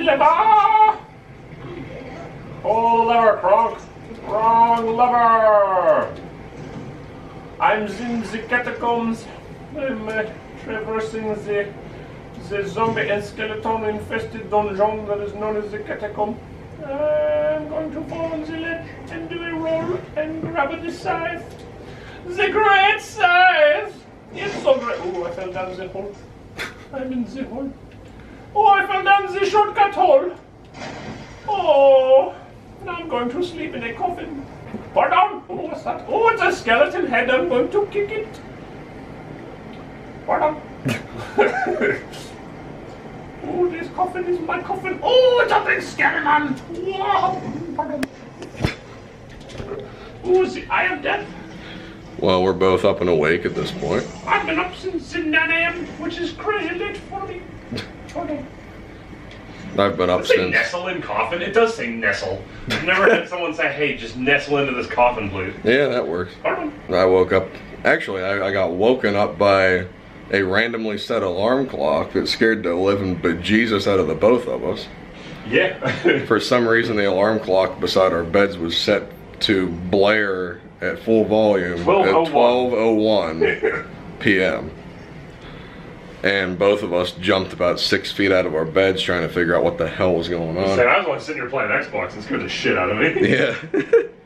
lever! Pull the lever, Kronk. Wrong lever! I'm in the catacombs. I'm traversing the zombie and skeleton infested dungeon that is known as the catacomb. I'm going to fall on the ledge and do a roll and grab the scythe. The great scythe! It's so great. Oh, I fell down the hole. I'm in the hole. Oh, I fell down the shortcut hole. Oh, now I'm going to sleep in a coffin. Pardon? Oh, what's that? Oh, it's a skeleton head. I'm going to kick it. Pardon? Oh, this coffin is my coffin. Oh, it's a big skeleton. Wow. Pardon. Oh, I am dead. Well, we're both up and awake at this point. I've been up since 9 a.m., which is crazy late for me. Pardon. I've been up Does it say since... nestle in coffin? It does say nestle. I've never had someone say, hey, just nestle into this coffin, please. Yeah, that works. Pardon? I woke up... Actually, I got woken up by a randomly set alarm clock that scared the living bejesus out of the both of us. Yeah. For some reason, the alarm clock beside our beds was set to blare at full volume at 12:01 p.m. And both of us jumped about 6 feet out of our beds trying to figure out what the hell was going on. I was only sitting here playing Xbox and scared the shit out of me. Yeah.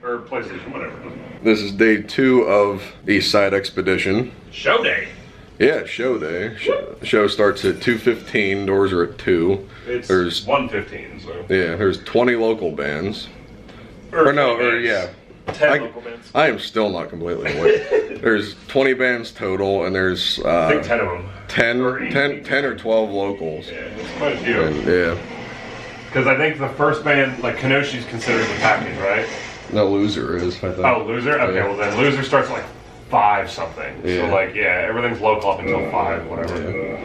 Or PlayStation, whatever. This is day 2 of East Side Expedition. Show day. Yeah, show day. Show starts at 2:15. Doors are at 2. There's 1:15, so. Yeah, there's 20 local bands. 10 local bands. I am still not completely awake. There's 20 bands total, and there's I think 10 of them. 10 or 12 locals. Yeah, it's quite a few. Yeah. Because I think the first band, like Kenoshi's considered the package, right? No, Loser is, I think. Oh, Loser? Okay, Yeah. well then Loser starts at like 5 something. Yeah. So like, yeah, everything's local up until 5, whatever. Yeah.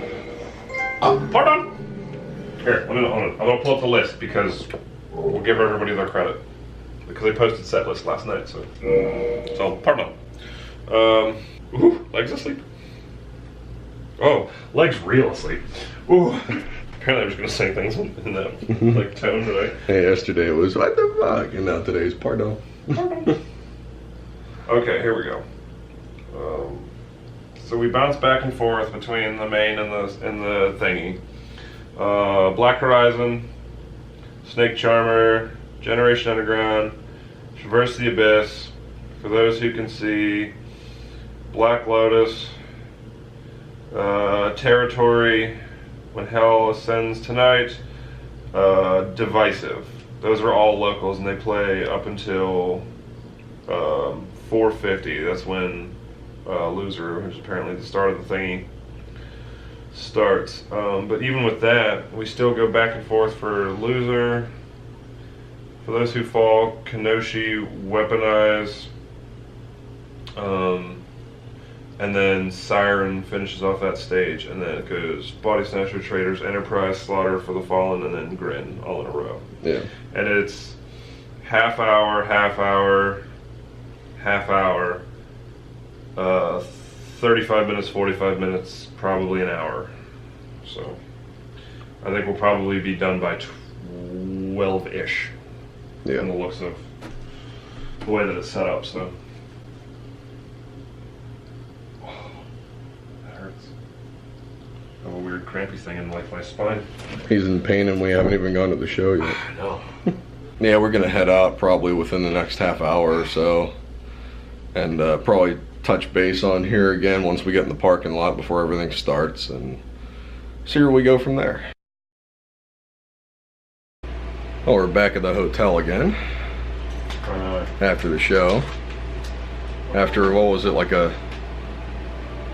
Pardon? Here, I'm gonna pull up the list because we'll give everybody their credit. Because they posted set list last night, so pardon. Ooh, Legs asleep. Oh, Legs real asleep. Ooh. Apparently I'm just gonna say things in that like tone today. Hey, yesterday it was what the fuck, and now today's pardon. Okay, here we go. So we bounce back and forth between the main and the thingy. Black Horizon, Snake Charmer, Generation Underground, Traverse the Abyss, For Those Who Can See, Black Lotus, Territory, When Hell Ascends Tonight, Divisive. Those are all locals, and they play up until 4:50. That's when Loser, which is apparently the start of the thingy, starts. But even with that, we still go back and forth for Loser, For Those Who Fall, Kenoshi, Weaponize, and then Siren finishes off that stage, and then it goes Body Snatcher, Traitors, Enterprise, Slaughter for the Fallen, and then Grin, all in a row. Yeah. And it's half hour, 35 minutes, 45 minutes, probably an hour. So I think we'll probably be done by 12-ish. Yeah. In the looks of the way that it's set up, so. Oh, that hurts. I have a weird crampy thing in like my spine. He's in pain and we haven't even gone to the show yet. I know. Yeah, we're gonna head out probably within the next half hour or so, and probably touch base on here again once we get in the parking lot before everything starts, and see where we go from there. Oh, we're back at the hotel again after the show. After, what was it, like a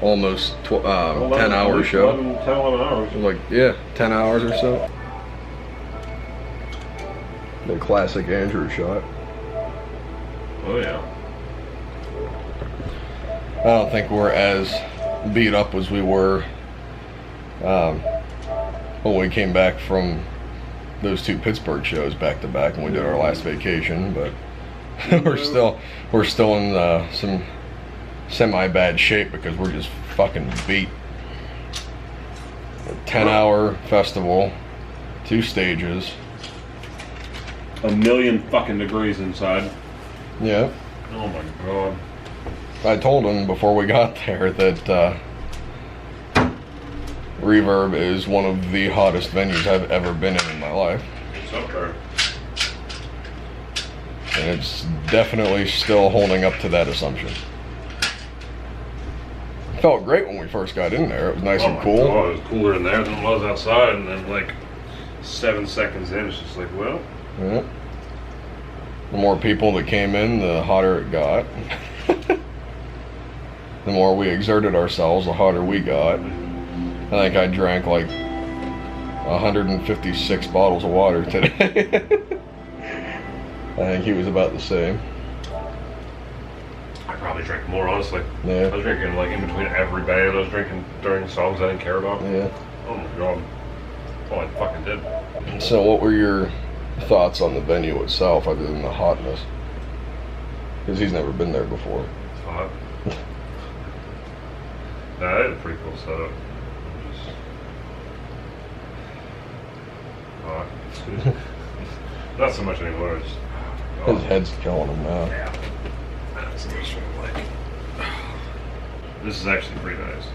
almost 10-hour show? 10, 11 hours. Like, yeah, 10 hours or so. The classic Andrew shot. Oh yeah. I don't think we're as beat up as we were when we came back from those 2 Pittsburgh shows back to back when we did our last vacation, but we're still in some semi-bad shape because we're just fucking beat. A 10-hour festival to 2 stages. A million fucking degrees inside. Yeah. Oh my god. I told him before we got there that Reverb is one of the hottest venues I've ever been in my life. It's up there. And it's definitely still holding up to that assumption. It felt great when we first got in there. It was nice and cool. Oh, it was cooler in there than it was outside, and then like 7 seconds in, it's just like, well. Yeah. The more people that came in, the hotter it got. The more we exerted ourselves, the hotter we got. I think I drank like 156 bottles of water today. I think he was about the same. I probably drank more, honestly. Yeah. I was drinking like in between every band. I was drinking during songs I didn't care about. Yeah. Oh my god. Oh, I fucking did. So what were your thoughts on the venue itself other than the hotness? Because he's never been there before. It's hot. Nah, they had a pretty cool setup. Just hot. Not so much anymore. It's, His head's killing him now. Yeah. That's what it's like. This is actually pretty nice.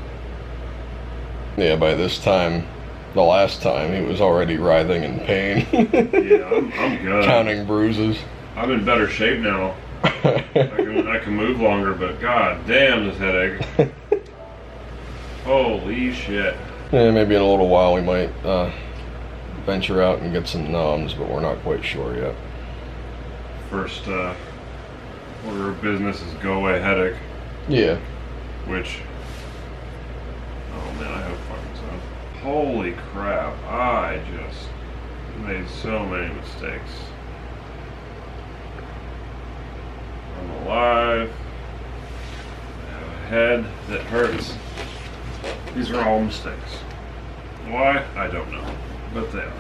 Yeah, by this time, the last time, he was already writhing in pain. Yeah, I'm good. Counting bruises. I'm in better shape now. I can move longer, but god damn this headache. Holy shit. Yeah, maybe in a little while we might venture out and get some Noms, but we're not quite sure yet. First order of business is go away headache. Yeah. Which, oh man, I have fucking son. Holy crap, I just made so many mistakes. I'm alive. I have a head that hurts. These are all mistakes. Why? I don't know. But they are.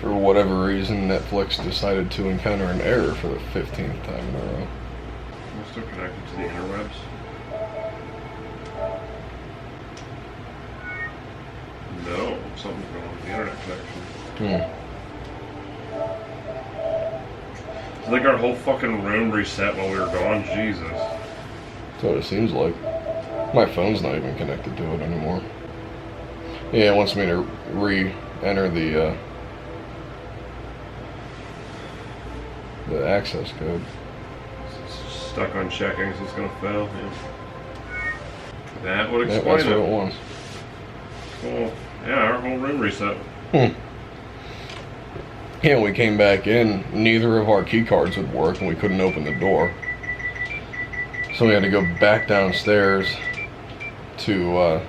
For whatever reason, Netflix decided to encounter an error for the 15th time in a row. Am I still connected to the interwebs? No, something's going on with the internet connection. It's like our whole fucking room reset while we were gone. Jesus. That's what it seems like. My phone's not even connected to it anymore. Yeah, it wants me to re-enter the access code. It's stuck on checking, so it's gonna fail. Yeah. That would Yeah, explain that's what it wants. Cool. Yeah, our whole room reset. Yeah, we came back in, neither of our key cards would work and we couldn't open the door. So we had to go back downstairs to,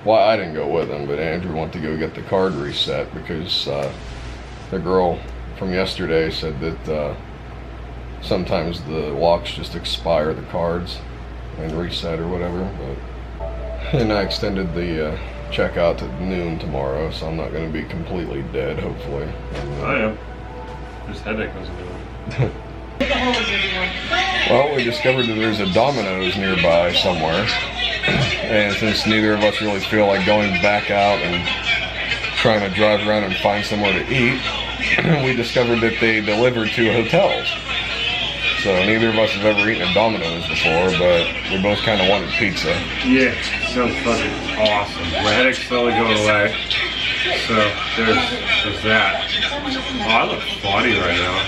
well, I didn't go with him, but Andrew went to go get the card reset because the girl from yesterday said that sometimes the locks just expire the cards and reset or whatever. But, and I extended the checkout to noon tomorrow, so I'm not going to be completely dead, hopefully. And, I am. This headache doesn't do it. well, we discovered that there's a Domino's nearby somewhere, and since neither of us really feel like going back out and trying to drive around and find somewhere to eat, we discovered that they deliver to hotels. So neither of us have ever eaten at Domino's before, but we both kind of wanted pizza. Yeah, sounds fucking awesome. My headache's slowly going away. So there's that. Oh, I look funny right now.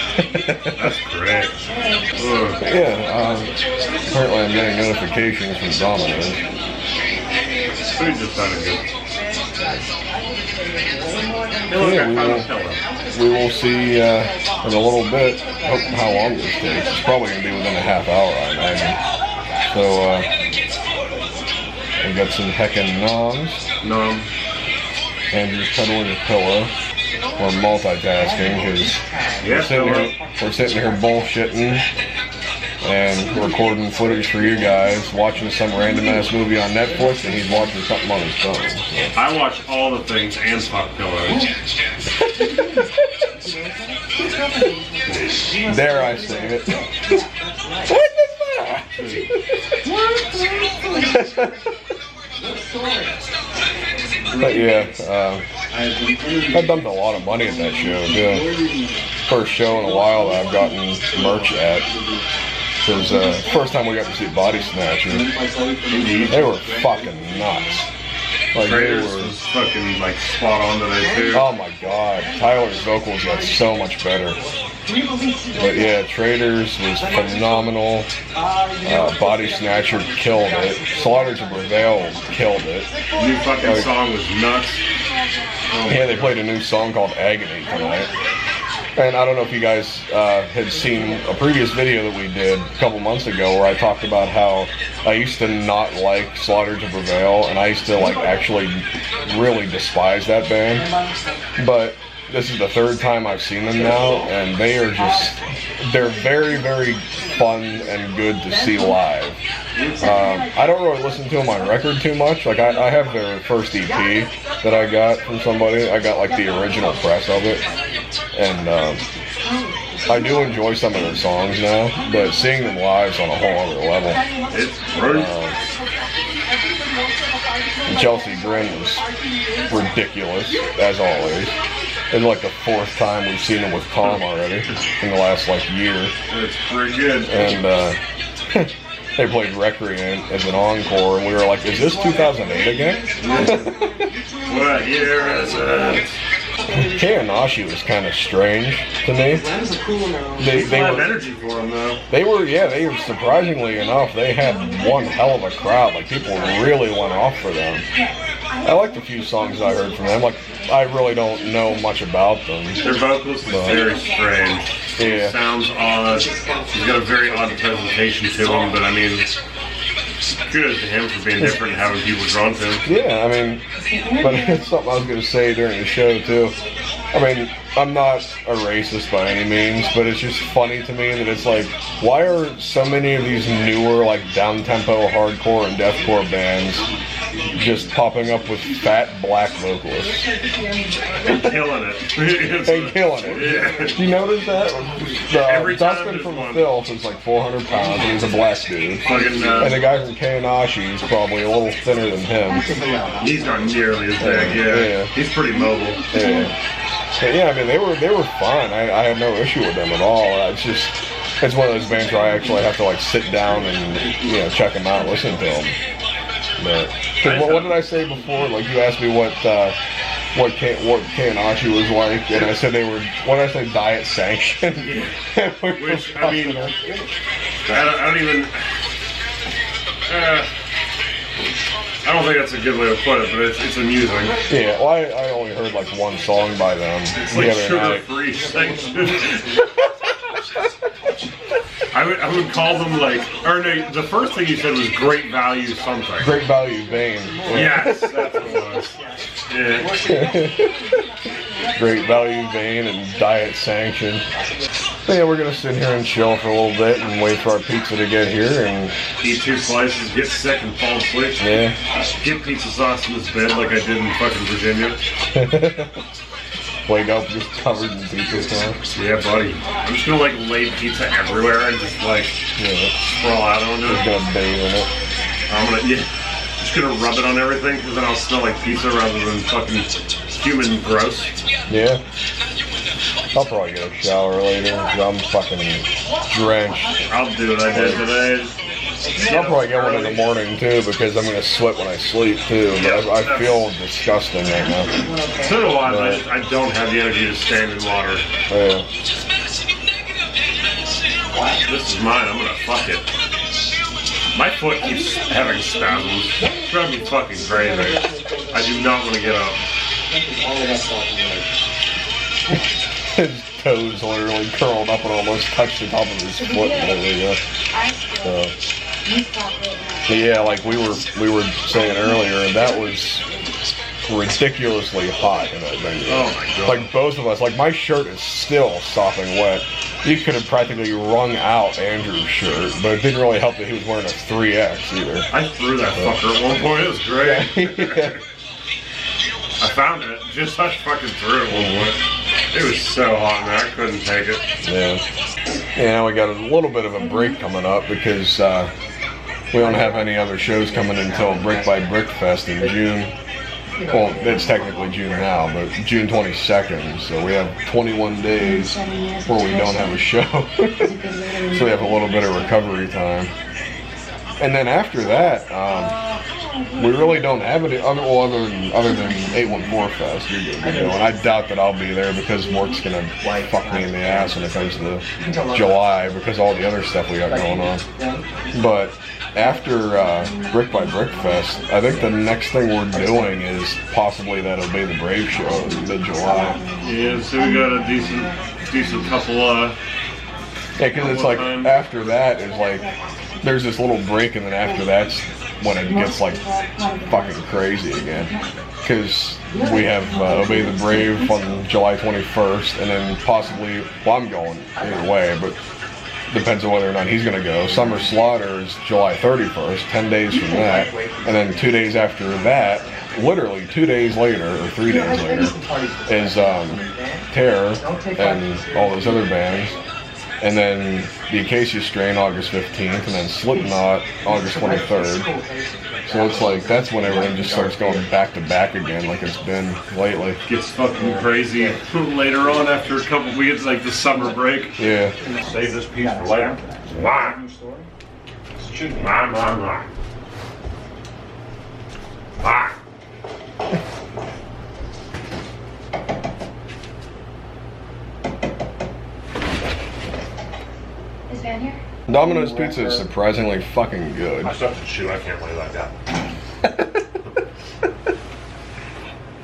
That's great. Ugh. Yeah, apparently I'm getting notifications from Domino's. Food just sounded good. We will see in a little bit how long this takes. It's probably going to be within a half hour, I imagine. So we got some heckin' noms. Nom. Andrew's cuddling his pillow. We're multitasking because we're sitting here bullshitting and recording footage for you guys, watching some random ass movie on Netflix, and he's watching something on his phone. So. I watch all the things and fuck pillows. Dare I say it? What the fuck? But yeah, I dumped a lot of money at that show. Yeah, first show in a while that I've gotten merch at. Because first time we got to see Body Snatcher, they were fucking nuts. Like Traders was fucking like spot on today too. Oh my god, Tyler's vocals got so much better. But yeah, Traders was phenomenal. Body Snatcher killed it. Slaughter to Prevail killed it. New fucking song was nuts. Oh yeah, they played a new song called Agony tonight. And I don't know if you guys had seen a previous video that we did a couple months ago where I talked about how I used to not like Slaughter to Prevail, and I used to like actually really despise that band. But this is the third time I've seen them now, and they are just, they're very, very fun and good to see live. I don't really listen to them on record too much. Like I have their first EP that I got from somebody. I got like the original press of it. And I do enjoy some of their songs now, but seeing them live is on a whole other level. It's great. Chelsea Grin was ridiculous, as always. It's like the fourth time we've seen him with Tom already in the last like year. It's pretty good. And they played Recreant as an encore, and we were like, is this 2008 again? What year is it? Kayanashi was kind of strange to me. They have energy for them though. They were surprisingly enough, they had one hell of a crowd. Like people really went off for them. I liked a few songs I heard from them. Like I really don't know much about them. Their vocals is very strange. Yeah. It sounds odd. He's got a very odd presentation to him, but I mean, kudos to him for being different and having people drawn to him. Yeah, I mean, but it's something I was going to say during the show too. I mean, I'm not a racist by any means, but it's just funny to me that it's like, why are so many of these newer, like, down-tempo hardcore and deathcore bands just popping up with fat black vocalists? And killing it. And killing it. Yeah. Do you notice that? Every time Dustin there's from one. Filth is like 400 pounds, and he's a black dude. Fucking, And the guy from Kayanashi is probably a little thinner than him. He's not nearly as big, yeah. He's pretty mobile. Yeah. But yeah, I mean, they were fun. I had no issue with them at all. It's one of those bands where I actually have to like sit down and check them out, and listen to them. But what did I say before? Like you asked me what Kayanashi was like, and I said they were. What did I say? Diet sanctioned. Which I mean, I don't even. I don't think that's a good way to put it, but it's amusing. Yeah, well, I only heard like one song by them. It's like sugar-free section. I would call them like, or no, the first thing you said was great value something. Great value vein. Yeah. Yes, that's what it was. Yeah. Great value vein and diet sanction. But yeah, we're gonna sit here and chill for a little bit and wait for our pizza to get here and eat 2 slices, get sick, and fall asleep. Yeah. Get pizza sauce in this bed like I did in fucking Virginia. Wake up just covered in pizza sauce. Yeah, buddy. I'm just gonna like lay pizza everywhere and just like sprawl out on it. Just gonna bathe in it. I'm gonna just gonna rub it on everything because then I'll smell like pizza rather than fucking human gross. Yeah. I'll probably get a shower later because I'm fucking drenched. I'll do what I did today. I'll probably get one in the morning too because I'm gonna sweat when I sleep too. But I feel disgusting right now. So do I, but I don't have the energy to stand in water. Yeah. This is mine. I'm gonna fuck it. My foot keeps having spasms. It's driving me fucking crazy. I do not want to get up. His toes literally curled up and almost touched the top of his foot. So yeah, like we were saying earlier, that was ridiculously hot in that venue. Oh my god! Like both of us, like my shirt is still sopping wet. You could have practically wrung out Andrew's shirt, but it didn't really help that he was wearing a 3X either. I threw that fucker at one point. It was great. Yeah. I found it. Just I fucking threw it at one point. It was so hot, man. I couldn't take it. Yeah. Yeah, we got a little bit of a break coming up because we don't have any other shows coming until Brick by Brick Fest in June. well, it's technically June now, but June 22nd, so we have 21 days where we don't have a show. So we have a little bit of recovery time. And then after that, we really don't have any other than 814 Fest. You're good to go. And I doubt that I'll be there because work's gonna fuck me in the ass when it comes to July because all the other stuff we got going on. But after Brick by Brick Fest, I think the next thing we're doing is possibly that Obey the Brave show in mid-July. Yeah, so we got a decent couple. Yeah, because it's like after that is like there's this little break, and then after that's when it gets like fucking crazy again. Because we have Obey the Brave on July 21st, and then possibly, well, I'm going either way, but depends on whether or not he's going to go. Summer Slaughter is July 31st, 10 days from that, and then 2 days after that, literally 2 days later, or 3 days later, is Terror and all those other bands. And then the Acacia Strain August 15th, and then Slipknot August 23rd. So it's like that's when everything just starts going back to back again, like it's been lately. Gets fucking crazy later on after a couple weeks, like the summer break. Yeah. Save this piece for later. Why? Why? Van here? Domino's Pizza is surprisingly fucking good. My stuff's a shoe, I can't play like that.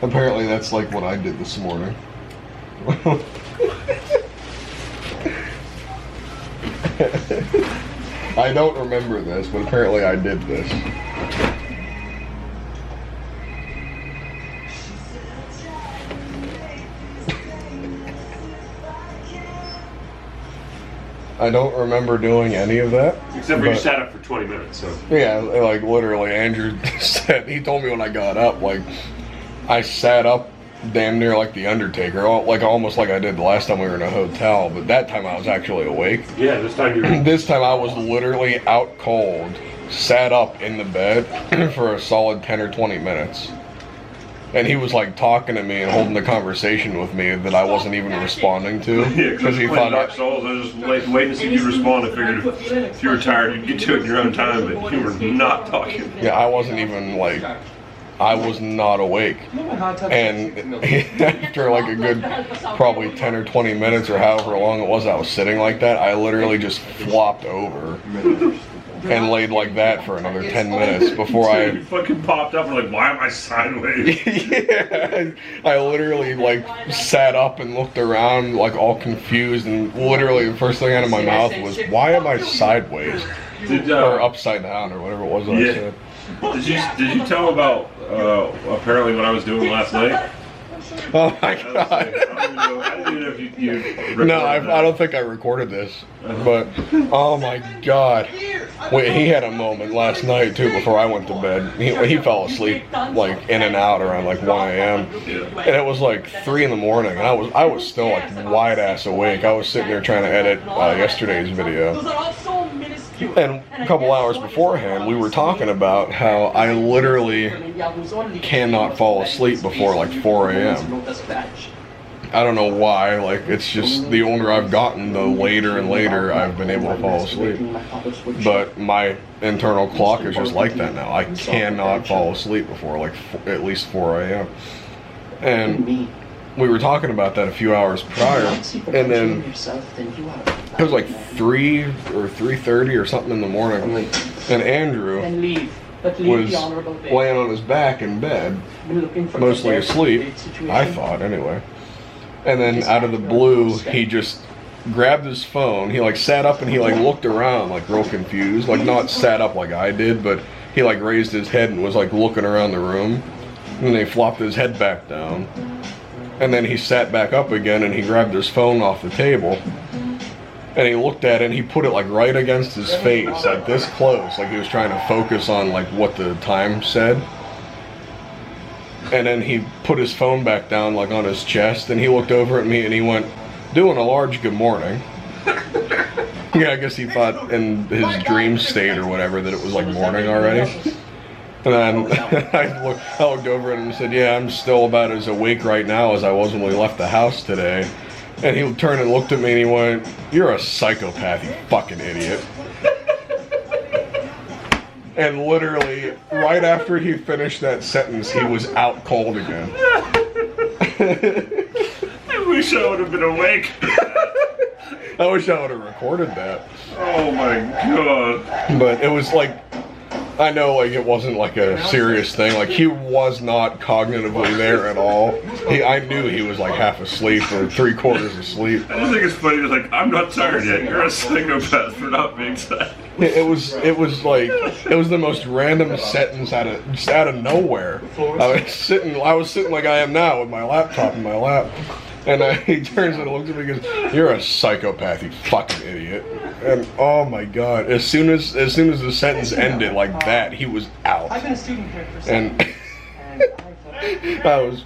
Apparently that's like what I did this morning. I don't remember this, but apparently I did this. I don't remember doing any of that. Except for you sat up for 20 minutes, so. Yeah, like literally, Andrew said, he told me when I got up, like, I sat up damn near like the Undertaker, like almost like I did the last time we were in a hotel, but that time I was actually awake. Yeah, this time you were. This time I was literally out cold, sat up in the bed for a solid 10 or 20 minutes. And he was like talking to me and holding the conversation with me that I wasn't even responding to. Yeah, because he thought Dark Souls, I was just waiting to see you respond. I figured if you were tired, you'd get to it in your own time, but you were not talking. Yeah, I wasn't even like, I was not awake. And after like a good probably 10 or 20 minutes or however long it was I was sitting like that, I literally just flopped over. And laid like that for another 10 minutes before I fucking popped up and like, why am I sideways? Yeah, I literally like sat up and looked around like all confused, and literally the first thing out of my mouth was, why am I sideways? Or upside down or whatever it was that I said. Did you tell about apparently what I was doing last night? Oh my god. I don't even know if you No, I don't think I recorded this. But, oh my god. Wait, he had a moment last night too before I went to bed. He fell asleep like in and out around like 1 a.m. And it was like 3 in the morning, and I was still like wide ass awake. I was sitting there trying to edit yesterday's video. And a couple hours beforehand, we were talking about how I literally cannot fall asleep before like 4 a.m. I don't know why, like it's just the older I've gotten, the later and later I've been able to fall asleep. But my internal clock is just like that now. I cannot fall asleep before like at least 4 a.m. And we were talking about that a few hours prior, and then it was like 3 or 3:30 or something in the morning, and Andrew was laying on his back in bed, mostly asleep, I thought anyway. And then out of the blue, he just grabbed his phone, he like sat up and he like looked around like real confused, like not sat up like I did, but he like raised his head and was like looking around the room, and then he flopped his head back down. And then he sat back up again and he grabbed his phone off the table and he looked at it and he put it like right against his face, like this close, like he was trying to focus on like what the time said. And then he put his phone back down like on his chest and he looked over at me and he went, "Doing a large good morning." Yeah, I guess he thought in his dream state or whatever that it was like morning already. And then I looked over at him and said, yeah, I'm still about as awake right now as I was when we left the house today. And he turned and looked at me and he went, you're a psychopath, you fucking idiot. And literally, right after he finished that sentence, he was out cold again. I wish I would have been awake. I wish I would have recorded that. Oh my god. But it was like, I know like it wasn't like a serious thing. Like he was not cognitively there at all. I knew he was like half asleep or 3/4 asleep. I just think it's funny. It's like, I'm not tired yet. You're a psychopath for not being tired. It was the most random sentence just out of nowhere. I was sitting like I am now with my laptop in my lap. And he turns and looks at me and goes, you're a psychopath, you fucking idiot. And oh my god, as soon as the sentence ended like that, he was out. I've been a student here for And I was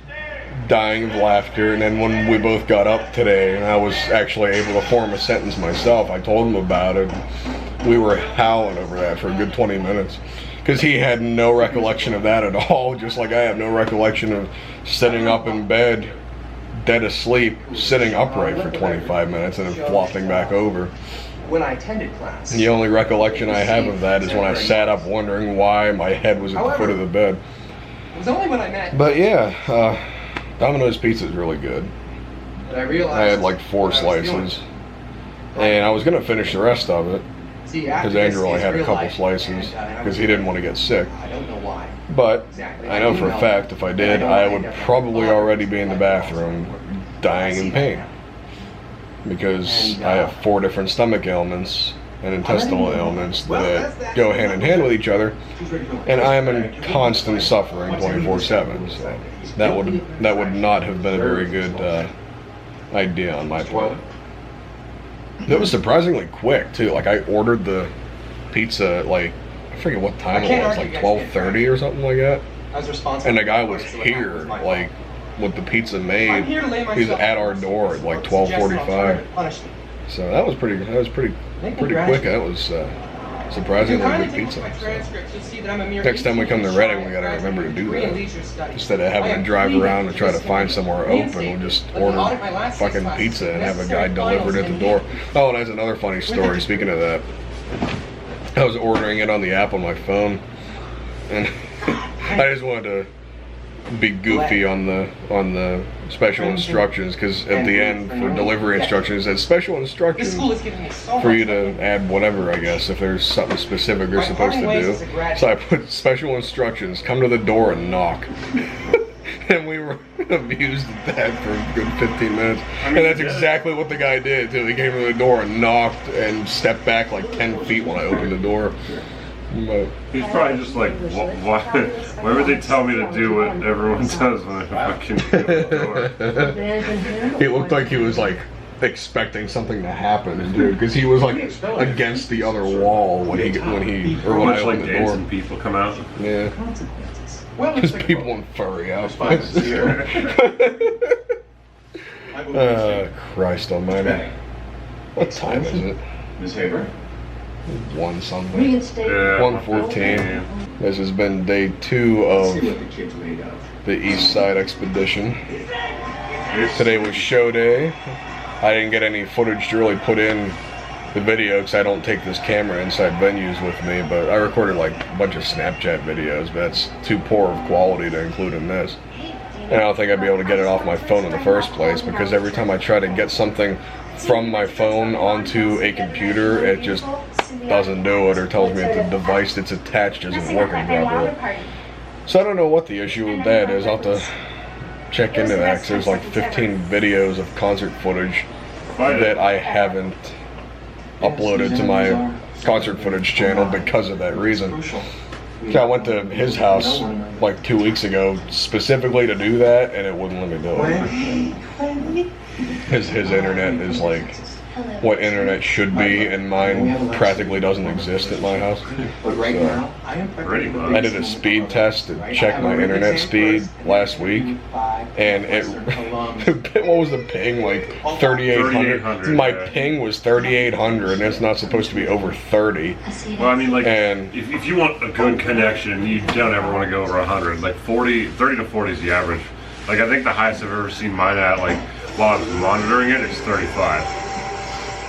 dying of laughter. And then when we both got up today and I was actually able to form a sentence myself, I told him about it. We were howling over that for a good 20 minutes. Because he had no recollection of that at all, just like I have no recollection of sitting up in bed, dead asleep, sitting upright for 25 minutes and then flopping back over. when I attended class. The only recollection I have of that is when I sat up wondering why my head was at the foot of the bed. It was only when I met. But yeah, Domino's pizza is really good. That I realized I had like 4 slices, and I was gonna finish the rest of it because Andrew only had a couple slices because he didn't want to get sick. I don't know why. But I know for a fact if I did, I would probably already be in the bathroom dying in pain because I have 4 different stomach ailments and intestinal ailments that go hand in hand with each other, and I am in constant suffering 24/7. So that would not have been a very good idea on my part. That was surprisingly quick too. Like I ordered the pizza at like I forget what time it was, like 12:30 or something like that. And the guy was here like with the pizza made. He was at our door at like 12:45. So that was pretty quick. That was surprisingly good pizza. So next time we come to Reading, we gotta remember to do that. Instead of having to drive around and try to find somewhere open, we'll just order fucking pizza and have a guy deliver it at the door. Oh, and that's another funny story. Speaking of that, I was ordering it on the app on my phone, and I just wanted to be goofy on the special instructions, because at the end for delivery instructions it says special instructions for you to add whatever, I guess, if there's something specific you're supposed to do. So I put special instructions, come to the door and knock. And we were amused at that for a good 15 minutes. And that's exactly what the guy did too. He came to the door and knocked and stepped back like 10 feet when I opened the door. But he's probably just like, why would they tell me to do what everyone does when I fucking open the door? He looked like he was like expecting something to happen, dude, because he was like against the other wall when I opened the door. People come out. Yeah. Because people in furry outfits. Christ almighty. What time is it? Miss Haber? 1 something. Yeah, 1:14. This has been day 2 of the East Side expedition. Today was show day. I didn't get any footage to really put in the video because I don't take this camera inside venues with me, but I recorded like a bunch of Snapchat videos, but that's too poor of quality to include in this. And I don't think I'd be able to get it off my phone in the first place, because every time I try to get something from my phone onto a computer, it just doesn't do it, or tells me that the device that's attached isn't working properly. So I don't know what the issue with that is. I'll have to check into that, because there's like 15 videos of concert footage that I haven't uploaded to my concert footage channel because of that reason. So I went to his house like 2 weeks ago specifically to do that, and it wouldn't let me do it. His internet is like what internet should be, and mine practically doesn't exist at my house. So I did a speed test to check my internet speed last week, and What was the ping, like 3,800? 3,800, My yeah. ping was 3,800, and it's not supposed to be over 30. Well, I mean, like, And if you want a good connection, you don't ever want to go over 100. Like 30 to 40 is the average. Like, I think the highest I've ever seen mine at, like, while I was monitoring it, is 35.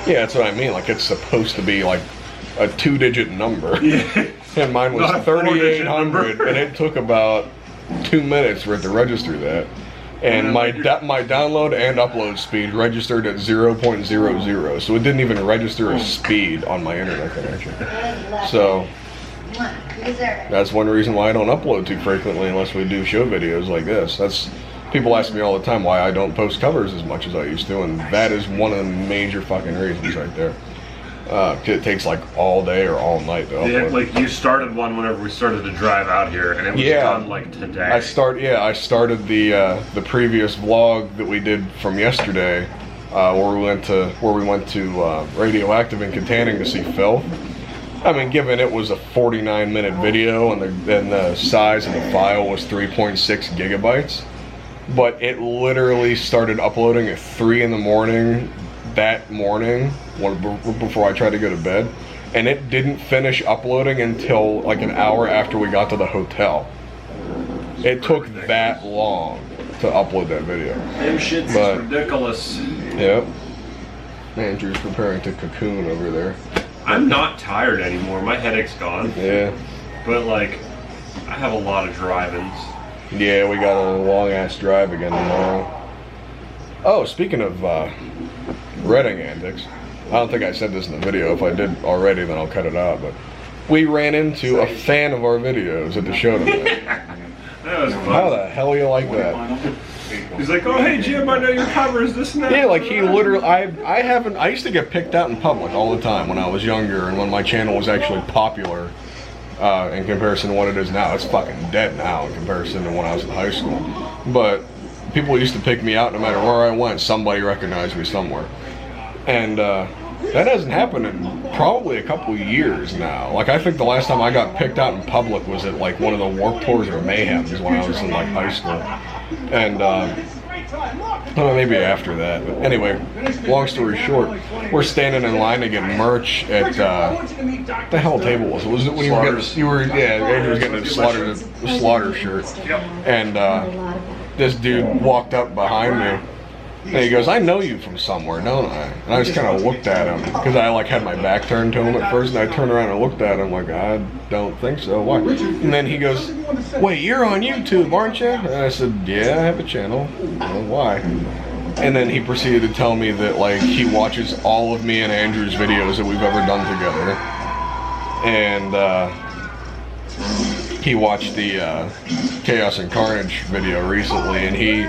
yeah, that's what I mean. Like, it's supposed to be like a 2-digit number. Yeah. And mine was Not a 4-digit 3,800, number. and it took about 2 minutes for it to register that. And my download and upload speed registered at 0.00, so it didn't even register a speed on my internet connection. So that's one reason why I don't upload too frequently unless we do show videos like this. That's people ask me all the time why I don't post covers as much as I used to, and that is one of the major fucking reasons right there. 'Cause it takes like all day or all night to Yeah, upload. like you started one whenever we started to drive out here, and it was done like today. I started the previous vlog that we did from yesterday, where we went to Radioactive and Katanning to see Phil. I mean, given it was a 49-minute video and the size of the file was 3.6 gigabytes, but it literally started uploading at 3 in the morning that morning, before I tried to go to bed, and it didn't finish uploading until like an hour after we got to the hotel. It took that long to upload that video. Them shit's ridiculous. Yep. Andrew's preparing to cocoon over there. I'm not tired anymore. My headache's gone. Yeah. But like, I have a lot of drive-ins. Yeah, we got a long-ass drive again tomorrow. Oh, speaking of Reading antics, I don't think I said this in the video. If I did already, then I'll cut it out. But we ran into a fan of our videos at the show tonight. That was fun. How the hell you like that? He's like, oh hey Jim, I know your covers, this and that. Yeah, like he literally, I used to get picked out in public all the time when I was younger and when my channel was actually popular in comparison to what it is now. It's fucking dead now in comparison to when I was in high school. But people used to pick me out no matter where I went. Somebody recognized me somewhere. And that hasn't happened in probably a couple of years now. Like, I think the last time I got picked out in public was at like one of the Warped Tours or Mayhems when I was in like high school. And maybe after that. But anyway, long story short, we're standing in line to get merch at what the hell table was it? Was it when Andrew was getting a slaughter shirt. And this dude walked up behind me. And he goes, I know you from somewhere, don't I? And I just kind of looked at him, because I like had my back turned to him at first, and I turned around and looked at him like, I don't think so, why? And then he goes, wait, you're on YouTube, aren't you? And I said, yeah, I have a channel. Well, why? And then he proceeded to tell me that like he watches all of me and Andrew's videos that we've ever done together. And he watched the Chaos and Carnage video recently, and he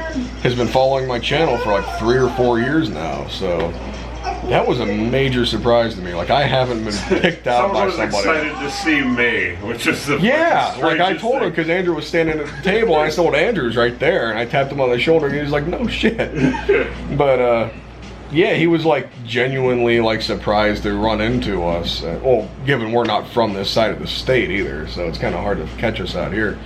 has been following my channel for like 3 or 4 years now, so that was a major surprise to me. Like, I haven't been picked out by somebody. Excited to see me, which is the like I told him, because Andrew was standing at the table, and I told Andrew's right there, and I tapped him on the shoulder, and he was like, no shit. But yeah, he was like genuinely like surprised to run into us. Well, given we're not from this side of the state either, so it's kind of hard to catch us out here.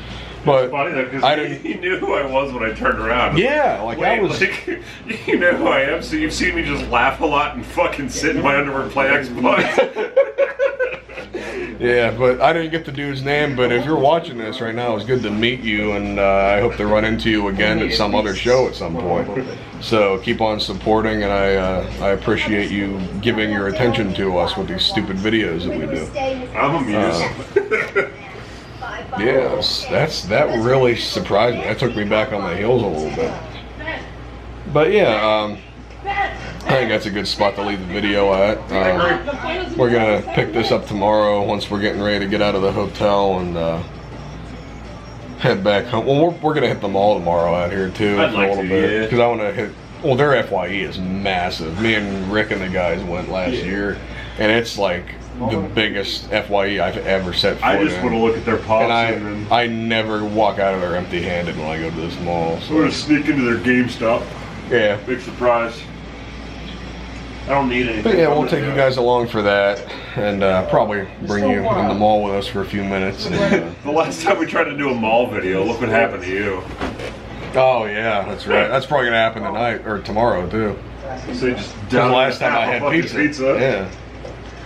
But funny though, because he knew who I was when I turned around. Yeah, like I was. Like, you know who I am, so you've seen me just laugh a lot and fucking sit in my underwear and play Xbox. Yeah, but I didn't get the dude's name. But if you're watching this right now, it's good to meet you, and I hope to run into you again at some other show at some point. So keep on supporting, and I appreciate you giving your attention to us with these stupid videos that we do. I'm amused. Yes, that really surprised me. That took me back on my heels a little bit. But yeah, I think that's a good spot to leave the video at. We're gonna pick this up tomorrow once we're getting ready to get out of the hotel and head back home. Well, we're gonna hit the mall tomorrow out here too for a little bit, because I want to hit. Well, their FYE is massive. Me and Rick and the guys went last year, and it's like the biggest FYE I've ever set foot in. I just want to look at their pops, and I never walk out of there empty-handed when I go to this mall. So. We're gonna sneak into their GameStop. Yeah. Big surprise. I don't need anything. But yeah, we'll take you guys along for that, and probably bring you in the mall with us for a few minutes. And, the last time we tried to do a mall video, look what happened to you. Oh yeah, that's right. That's probably gonna happen tonight or tomorrow too. So you just The last time I had fucking pizza. Yeah.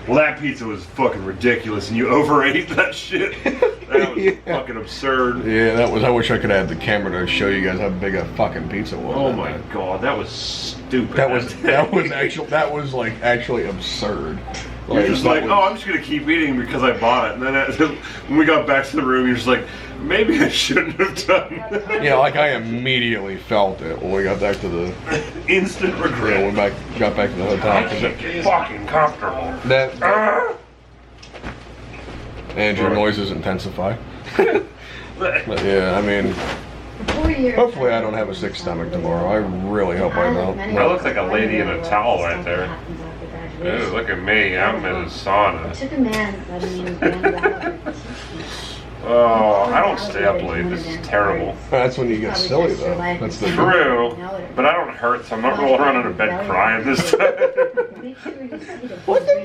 Well, that pizza was fucking ridiculous, and you overate that shit. That was Yeah. fucking absurd. Yeah, that was. I wish I could have the camera to show you guys how big a fucking pizza was. Oh my god, that was stupid. That was like actually absurd. You're just like, that oh, was- I'm just gonna keep eating because I bought it. And then when we got back to the room, you're just like, maybe I shouldn't have done that. Yeah, like I immediately felt it when we got back to the. Instant regret. Yeah, when we got back to the hotel. I can't get fucking comfortable. That and your noises intensify. But yeah, I mean, hopefully I don't have a sick stomach tomorrow. I really hope I don't. I look like a lady in a towel right there. Ew, look at me, I'm in a sauna. Took a man by the name of Dan Ballard. Oh, I don't stay up late, this is terrible. That's when you get silly though. That's the True, but I don't hurt, so I'm not rolling around in a bed crying this time. What the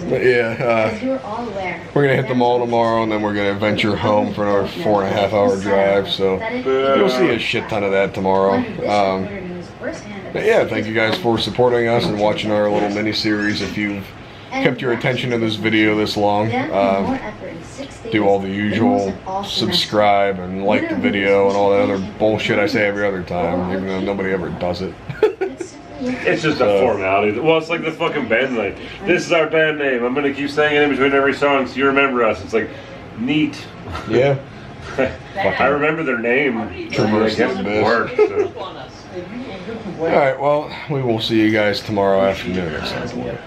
But yeah, You were all aware. we're gonna hit the mall tomorrow, and then we're gonna venture home for another 4.5 hour drive. So you'll see a shit ton of that tomorrow. But yeah, thank you guys for supporting us and watching our little mini series. If you've kept your attention to this video this long, do all the usual subscribe and like the video and all that other bullshit I say every other time, even though nobody ever does it. It's just a formality. Well, it's like the fucking band, like, this is our band name. I'm gonna keep saying it in between every song so you remember us. It's like, neat. Yeah. I remember their name. I Traverse guess the it abyss. worked. So. Alright, well, we will see you guys tomorrow afternoon at some point.